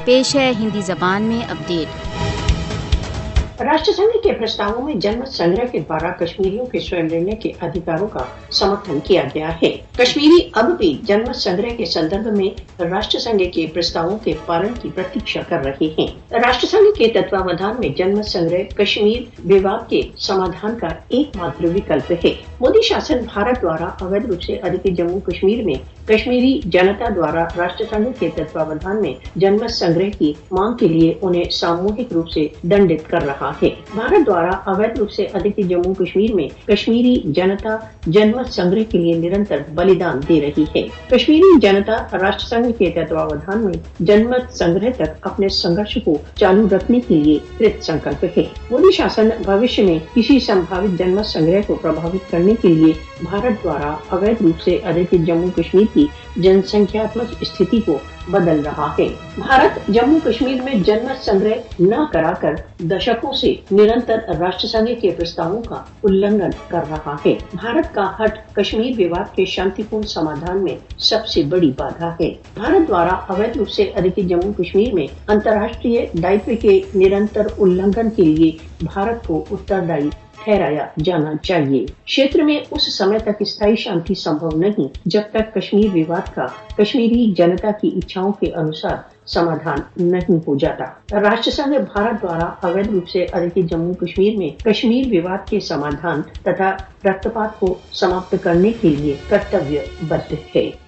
پیش ہے ہندی زبان میں اپڈیٹ۔ राष्ट्रसंघ के प्रस्तावों में जनमत संग्रह के द्वारा कश्मीरियों के स्वयं निर्णय के अधिकारों का समर्थन किया गया है। कश्मीरी अब भी जनमत संग्रह के संदर्भ में राष्ट्रसंघ के प्रस्तावों के पालन की प्रतीक्षा कर रहे हैं। राष्ट्रसंघ के तत्वावधान में जनमत संग्रह कश्मीर विवाद के समाधान का एकमात्र विकल्प है। मोदी शासन भारत द्वारा अवैध रूप से अधिकृत जम्मू कश्मीर में कश्मीरी जनता द्वारा राष्ट्रसंघ के तत्वावधान में जनमत संग्रह की मांग के लिए उन्हें सामूहिक रूप से दंडित कर रहा है। भारत द्वारा अवैध रूप से अधिकृत जम्मू कश्मीर में कश्मीरी जनता जनमत संग्रह के लिए निरंतर बलिदान दे रही है। कश्मीरी जनता राष्ट्रसंघ के तत्वावधान में जनमत संग्रह तक अपने संघर्ष को चालू रखने के लिए कृत संकल्प है। मोदी शासन भविष्य में किसी संभावित जनमत संग्रह को प्रभावित करने के लिए भारत द्वारा अवैध रूप से अधिकृत जम्मू कश्मीर की जनसंख्यात्मक स्थिति को बदल रहा है। भारत जम्मू कश्मीर में जनमत संग्रह न कराकर दशकों से निरंतर राष्ट्रसंघ के प्रस्तावों का उल्लंघन कर रहा है। भारत का हट कश्मीर विवाद के शांतिपूर्ण समाधान में सबसे बड़ी बाधा है। भारत द्वारा अवैध रूप से अधिकृत जम्मू कश्मीर में अंतर्राष्ट्रीय दायित्व के निरंतर उल्लंघन के लिए भारत को उत्तरदायी ठहराया जाना चाहिए। क्षेत्र में उस समय तक स्थायी शांति संभव नहीं जब तक कश्मीर विवाद का कश्मीरी जनता की इच्छाओं के अनुसार समाधान नहीं हो जाता। राष्ट्रसंघ भारत द्वारा अवैध रूप से अधिकृत जम्मू कश्मीर में कश्मीर विवाद के समाधान तथा रक्तपात को समाप्त करने के लिए कर्तव्यबद्ध है।